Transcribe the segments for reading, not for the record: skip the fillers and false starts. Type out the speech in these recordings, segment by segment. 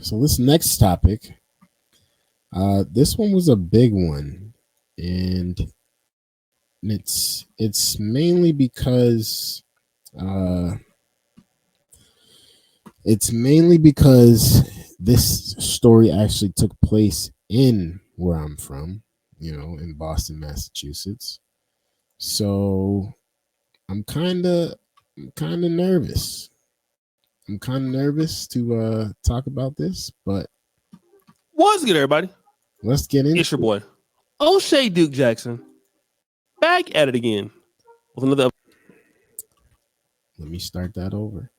So this next topic, this one was a big one, and it's mainly because uh, this story actually took place in where I'm from, in Boston, Massachusetts. So I'm kind of nervous. I'm kind of nervous to talk about this, but What's good, everybody? let's get into It's your boy, O'Shea Duke Jackson, back at it again with another. Let me start that over.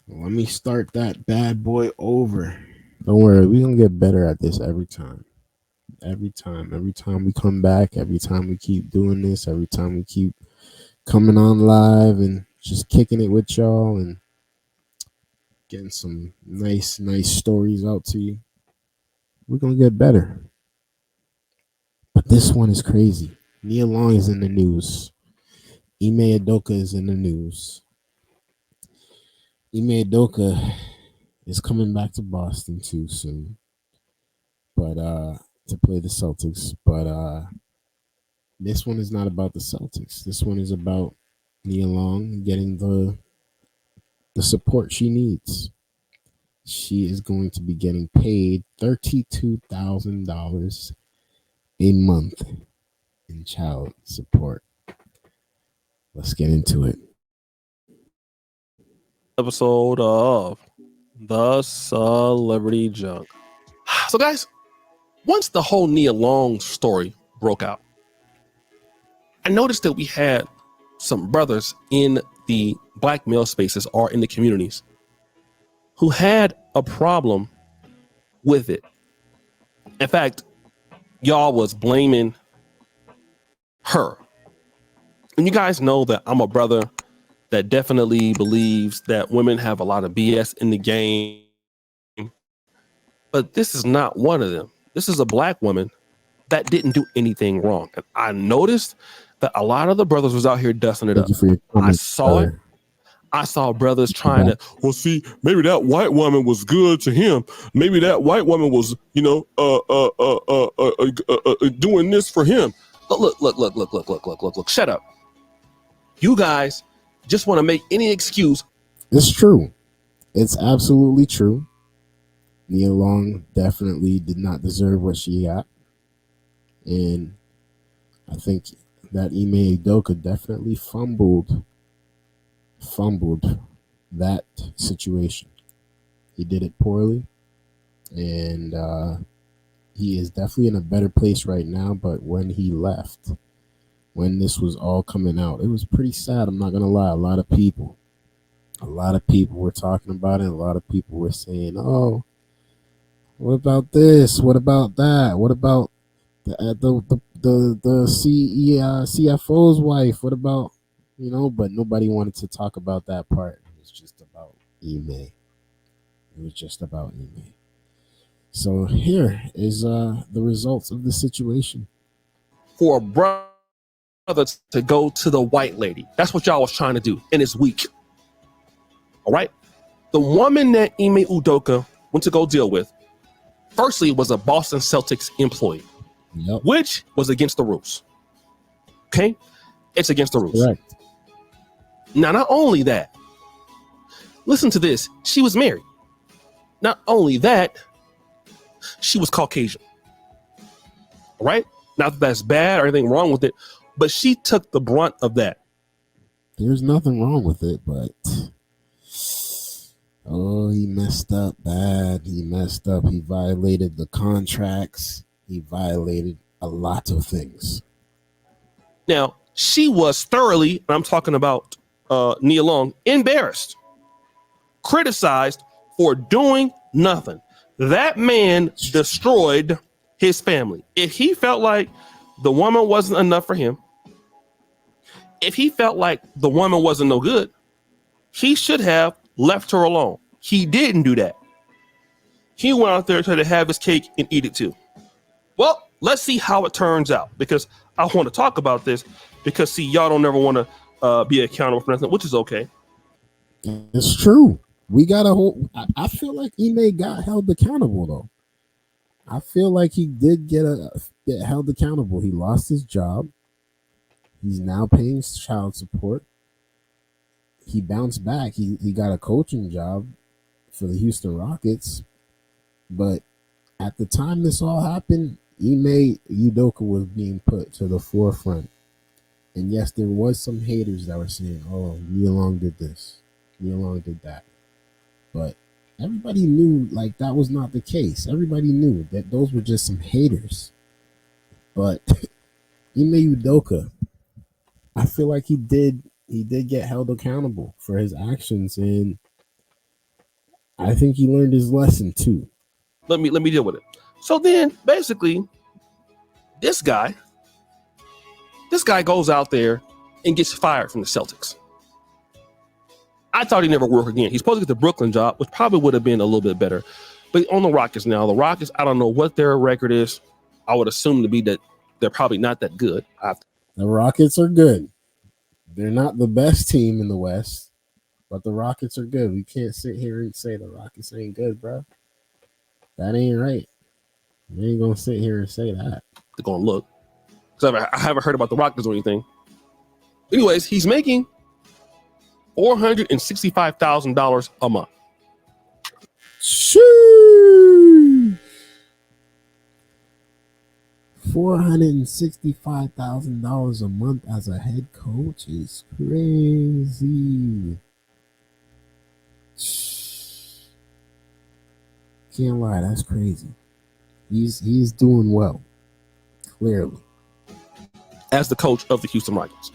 Let me start that bad boy over. Don't worry, we're going to get better at this every time. Every time we come back, every time we keep doing this, every time we keep coming on live and just kicking it with y'all and getting some nice stories out to you, we're going to get better. But this one is crazy. Nia Long is in the news. Ime Udoka is in the news. Ime Udoka is coming back to Boston too soon, but to play the Celtics. But this one is not about the Celtics. This one is about Nia Long getting the support she needs. She is going to be getting paid $32,000 a month in child support. Let's get into it. Episode of The Celebrity Junk. So, guys, once the whole Nia Long story broke out, I noticed that we had some brothers in the black male spaces or in the communities who had a problem with it. In fact, y'all was blaming her. And you guys know that I'm a brother that definitely believes that women have a lot of BS in the game. But this is not one of them. This is a black woman that didn't do anything wrong. And I noticed that a lot of the brothers was out here dusting it up. I saw it. I saw brothers trying to, well, see, maybe that white woman was good to him. Maybe that white woman was, doing this for him. But look, shut up. You guys just want to make any excuse. It's true. It's absolutely true. Nia Long definitely did not deserve what she got. And I think that Ime Udoka definitely fumbled that situation. He did it poorly. And he is definitely in a better place right now. But when he left, when this was all coming out, it was pretty sad. I'm not going to lie. A lot of people were talking about it. A lot of people were saying, oh, what about this? What about that? What about the CFO's wife? What about, but nobody wanted to talk about that part. It was just about Ime. So here is the results of the situation. For a brother to go to the white lady. That's what y'all was trying to do. And it's weak. All right. The woman that Ime Udoka went to go deal with, firstly, was a Boston Celtics employee, which was against the rules. Okay. It's against the rules. Correct. Now, not only that, listen to this. She was married. Not only that, she was Caucasian. All right. Not that that's bad or anything wrong with it, but she took the brunt of that. There's nothing wrong with it, but he messed up bad. He messed up. He violated the contracts. He violated a lot of things. Now, she was thoroughly, I'm talking about Nia Long, embarrassed, criticized for doing nothing. That man destroyed his family. If he felt like the woman wasn't enough for him, if he felt like the woman wasn't no good, he should have left her alone. He didn't do that. He went out there to have his cake and eat it too. Well, let's see how it turns out, because I want to talk about this because, y'all don't never want to be accountable for nothing, which is okay. It's true. We got a whole. I feel like Ime got held accountable though. I feel like he did get held accountable. He lost his job. He's now paying child support. He bounced back. He got a coaching job for the Houston Rockets. But at the time this all happened, Ime Udoka was being put to the forefront. And yes, there was some haters that were saying, "Oh, Nia Long did this, Nia Long did that," but everybody knew like that was not the case. Everybody knew that those were just some haters. But Ime Udoka, I feel like he did get held accountable for his actions, and I think he learned his lesson too. Let me deal with it. So then, basically, this guy, this guy goes out there and gets fired from the Celtics. I thought he'd never work again. He's supposed to get the Brooklyn job, which probably would have been a little bit better. But on the Rockets now, the Rockets, I don't know what their record is. I would assume to be that they're probably not that good. The Rockets are good. They're not the best team in the West, but the Rockets are good. We can't sit here and say the Rockets ain't good, bro. That ain't right. We ain't gonna sit here and say that. They're going to look. Because I haven't heard about the Rockets or anything. Anyways, he's making $465,000 a month. Shoo! $465,000 a month as a head coach is crazy. Can't lie, that's crazy. He's doing well, clearly. As the coach of the Houston Rockets.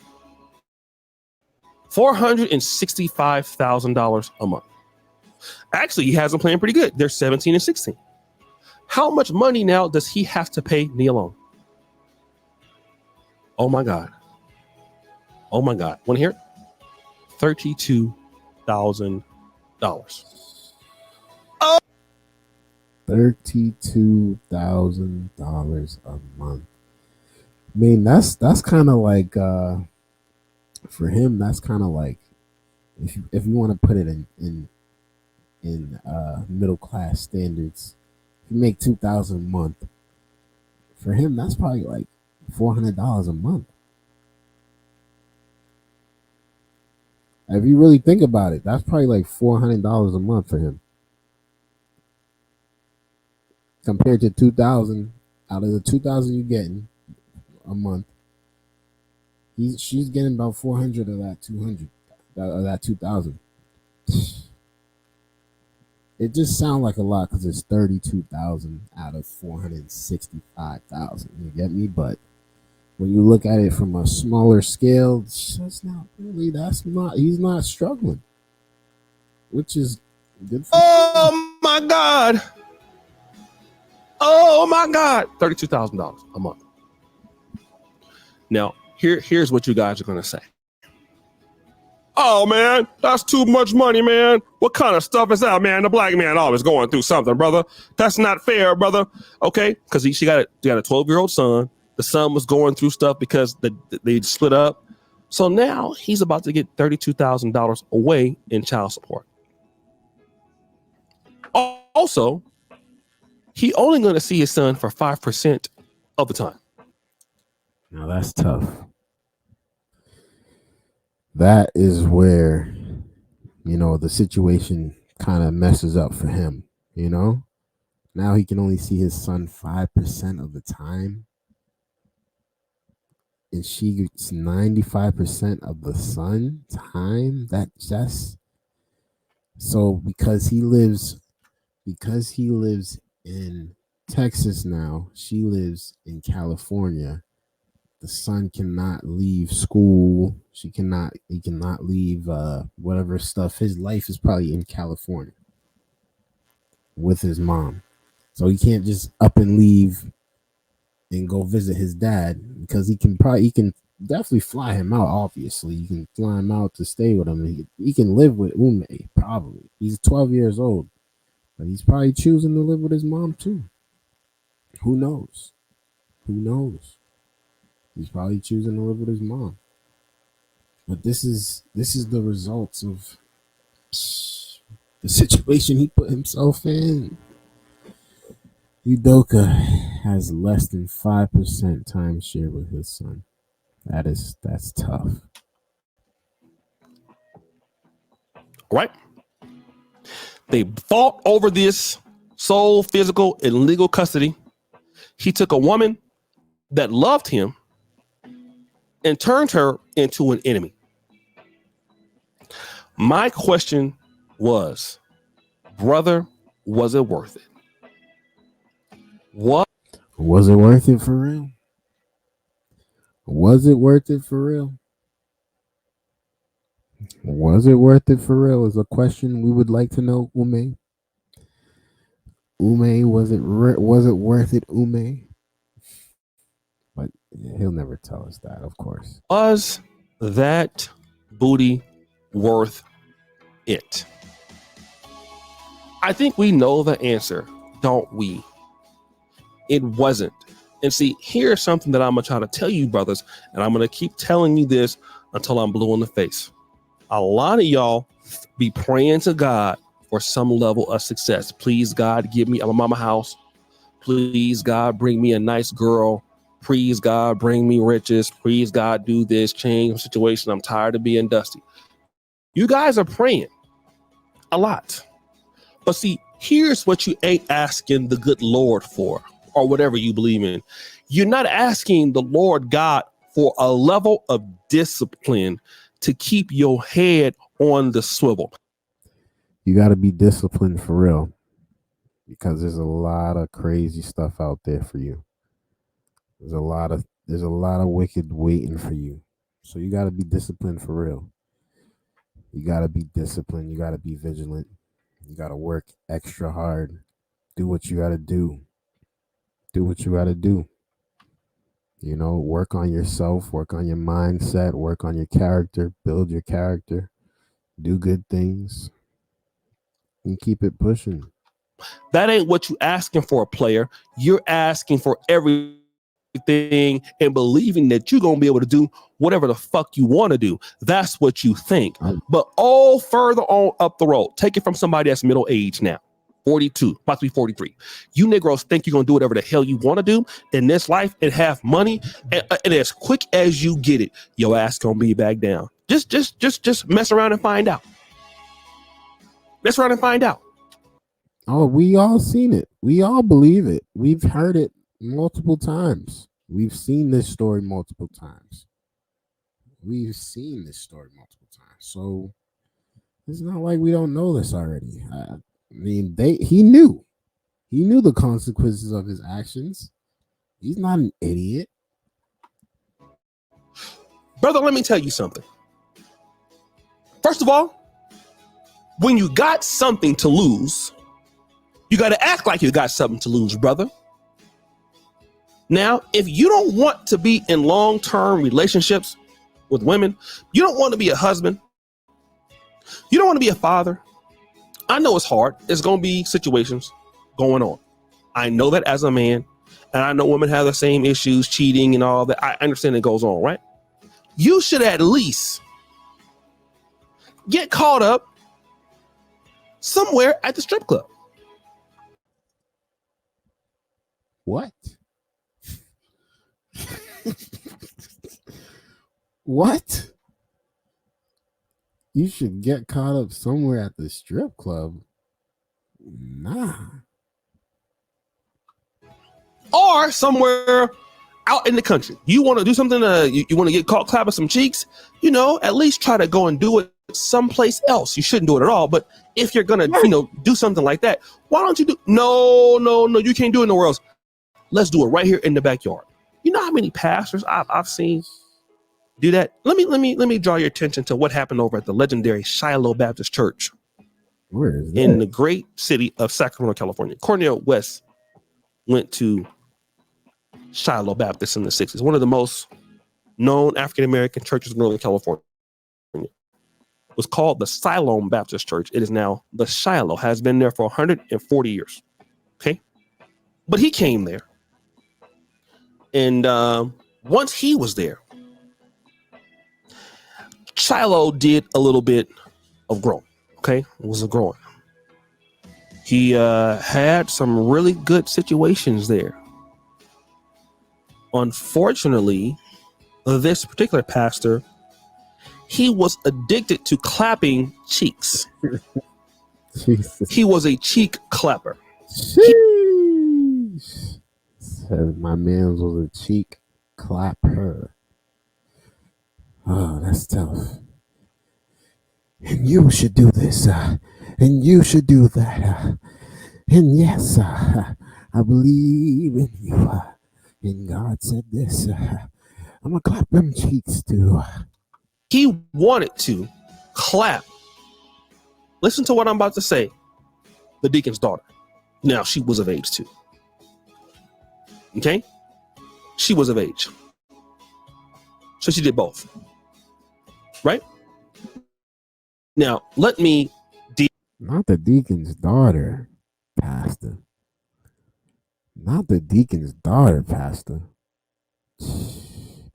$465,000 a month. Actually, he has them playing pretty good. They're 17 and 16. How much money now does he have to pay Nia Long? Oh my God. Oh my God. Want to hear it? $32,000. Oh. $32,000 a month. I mean, that's kind of like for him. That's kind of like if you want to put it in middle class standards, if you make 2,000 a month, for him that's probably like $400 a month. If you really think about it, that's probably like $400 a month for him compared to 2,000. Out of the 2,000 you're getting a month, she's getting about 400 of that 200, of that 2,000. It just sounds like a lot because it's 32,000 out of 465,000. You get me? But when you look at it from a smaller scale, that's not really. That's not. He's not struggling, which is good for him. Oh my God. Oh my God. $32,000 a month. Now, here's what you guys are going to say. Oh, man, that's too much money, man. What kind of stuff is that, man? The black man always going through something, brother. That's not fair, brother. Okay, because she got a 12-year-old son. The son was going through stuff because they split up. So now he's about to get $32,000 away in child support. Also, he only going to see his son for 5% of the time. Now that's tough. That is where, the situation kind of messes up for him, Now he can only see his son 5% of the time. And she gets 95% of the son time. That's so because he lives in Texas now, she lives in California. The son cannot leave school. He cannot leave whatever stuff. His life is probably in California with his mom. So he can't just up and leave and go visit his dad because he can definitely fly him out. Obviously, you can fly him out to stay with him. He can live with Ume. Probably he's 12 years old, but he's probably choosing to live with his mom too. Who knows? Who knows? He's probably choosing to live with his mom. But this is the results of The situation he put himself in. Udoka has less than 5% timeshare with his son. That's tough. Right? They fought over this sole, physical, and legal custody. He took a woman that loved him and turned her into an enemy. My question was, brother, was it worth it? Was it worth it for real? Was it worth it for real? Was it worth it for real? Is a question we would like to know, Ume. Ume, was it worth it, Ume? But he'll never tell us that, of course. Was that booty worth it? I think we know the answer, don't we? It wasn't. And see, here's something that I'm going to try to tell you, brothers, and I'm going to keep telling you this until I'm blue in the face. A lot of y'all be praying to God for some level of success. Please, God, give me a mama house. Please, God, bring me a nice girl. Please, God, bring me riches. Please, God, do this, change the situation. I'm tired of being dusty. You guys are praying a lot. But see, here's what you ain't asking the good Lord for, or whatever you believe in. You're not asking the Lord God for a level of discipline to keep your head on the swivel. You got to be disciplined for real, because there's a lot of crazy stuff out there for you. There's a lot of wicked waiting for you. So you got to be disciplined for real. You got to be disciplined. You got to be vigilant. You got to work extra hard. Do what you got to do. Do what you got to do. You know, work on yourself, work on your mindset, work on your character, build your character, do good things, and keep it pushing. That ain't what you asking for, a player. You're asking for everything and believing that you're going to be able to do whatever the fuck you want to do. That's what you think. But all further on up the road, take it from somebody that's middle age now, 42, about to be 43. You Negroes think you're going to do whatever the hell you want to do in this life and have money, and as quick as you get it, your ass going to be back down. Just mess around and find out. Mess around and find out. Oh, we all seen it. We all believe it. We've heard it multiple times. We've seen this story multiple times. We've seen this story multiple times. So it's not like we don't know this already. I mean, he knew. He knew the consequences of his actions. He's not an idiot. Brother, let me tell you something. First of all, when you got something to lose, you got to act like you got something to lose, brother. Now, if you don't want to be in long-term relationships with women, you don't want to be a husband, you don't want to be a father, I know it's hard. There's going to be situations going on. I know that as a man, and I know women have the same issues, cheating and all that. I understand it goes on, right? You should at least get caught up somewhere at the strip club. What? What? You should get caught up somewhere at the strip club? Nah. Or somewhere out in the country. You want to do something, you want to get caught clapping some cheeks, you know, at least try to go and do it someplace else. You shouldn't do it at all. But if you're going to, do something like that, why don't you do? No, you can't do it nowhere else. Let's do it right here in the backyard. You know how many pastors I've seen do that? Let me draw your attention to what happened over at the legendary Shiloh Baptist Church. Where is that? In the great city of Sacramento, California. Cornel West went to Shiloh Baptist in the 60s, one of the most known African-American churches in Northern California. It was called the Siloam Baptist Church. It is now the Shiloh, has been there for 140 years. Okay. But he came there. And once he was there, Shiloh did a little bit of growing. Okay. It was a growing. He had some really good situations there. Unfortunately, this particular pastor, he was addicted to clapping cheeks. Jesus. He was a cheek clapper. Sheesh. Said my man's was a cheek clapper. Oh, that's tough. And you should do this, and you should do that, and yes, I believe in you. And God said this. I'm gonna clap them cheeks too. He wanted to clap. Listen to what I'm about to say. The deacon's daughter. Now, she was of age too. Okay? She was of age. So she did both. Right? Now, let me... Not the deacon's daughter, Pastor. Not the deacon's daughter, Pastor.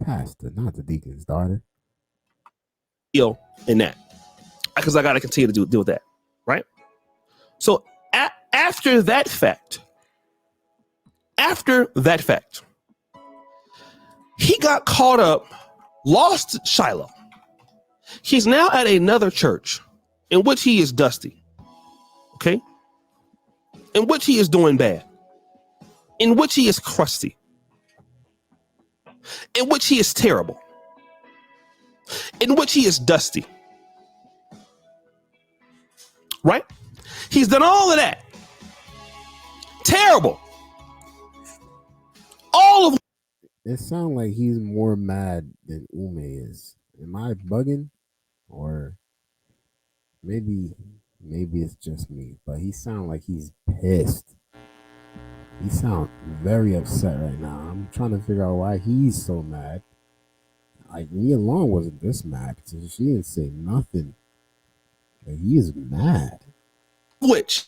Pastor, not the deacon's daughter. Deal in that. Because I got to continue to deal with that. Right? So, after that fact, he got caught up, lost Shiloh. He's now at another church in which he is dusty. Okay? In which he is doing bad. In which he is crusty. In which he is terrible. In which he is dusty. Right? He's done all of that. Terrible. All of it sounds like he's more mad than Ume is. Am I bugging? Or maybe it's just me, but he sounds like he's pissed. He sounds very upset right now. I'm trying to figure out why he's so mad. Like, Nia Long wasn't this mad. She didn't say nothing. But he is mad. which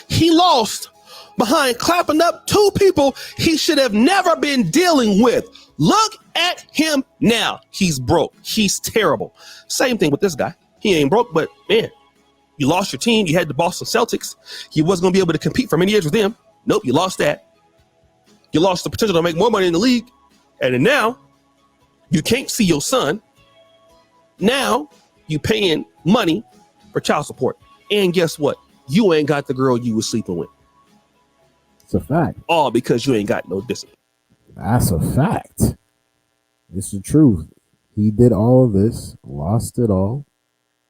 he lost behind clapping up two people he should have never been dealing with. Look at him now. He's broke. He's terrible. Same thing with this guy. He ain't broke, but man, you lost your team. You had the Boston Celtics. You wasn't going to be able to compete for many years with them. Nope, you lost that. You lost the potential to make more money in the league. And then now you can't see your son. Now you paying money for child support. And guess what? You ain't got the girl you was sleeping with. It's a fact. All because you ain't got no discipline. That's a fact. It's the truth. He did all of this, lost it all,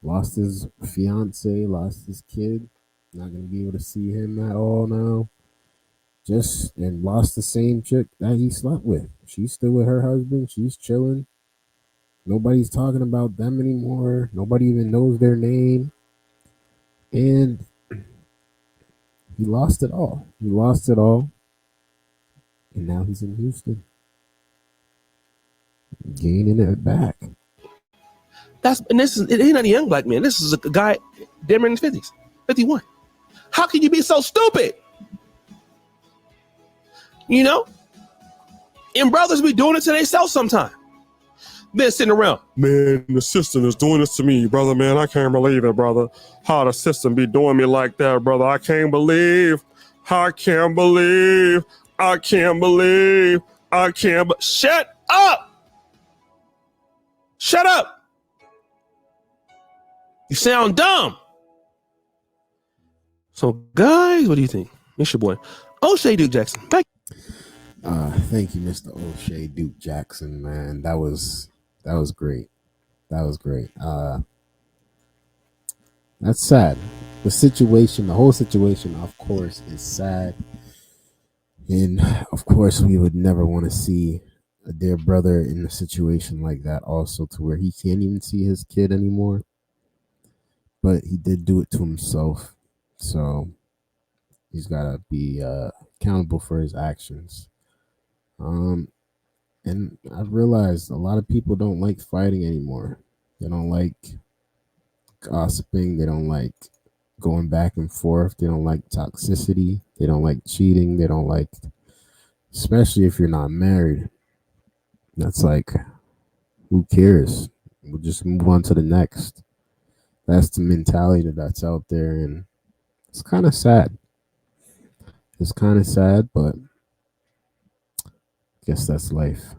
lost his fiance, lost his kid. Not going to be able to see him at all now. And lost the same chick that he slept with. She's still with her husband. She's chilling. Nobody's talking about them anymore. Nobody even knows their name. And he lost it all. He lost it all. And now he's in Houston. Gaining it back. This is, it ain't not a young black man. This is a guy damn in his 50s, 51. How can you be so stupid? You know? And brothers be doing it to themselves sometimes. Been sitting around, man, the system is doing this to me, brother, man. I can't believe it, brother. How the system be doing me like that, brother. I can't believe. Shut up. Shut up. You sound dumb. So, guys, what do you think? It's your boy, O'Shea Duke Jackson. Thank you, Mr. O'Shea Duke Jackson, man. That was great. That was great. That's sad. The whole situation, of course, is sad. And of course, we would never want to see a dear brother in a situation like that also, to where he can't even see his kid anymore. But he did do it to himself. So he's got to be accountable for his actions. And I've realized a lot of people don't like fighting anymore. They don't like gossiping. They don't like going back and forth. They don't like toxicity. They don't like cheating. They don't like, especially if you're not married. That's like, who cares? We'll just move on to the next. That's the mentality that's out there, and it's kind of sad. It's kind of sad, but I guess that's life.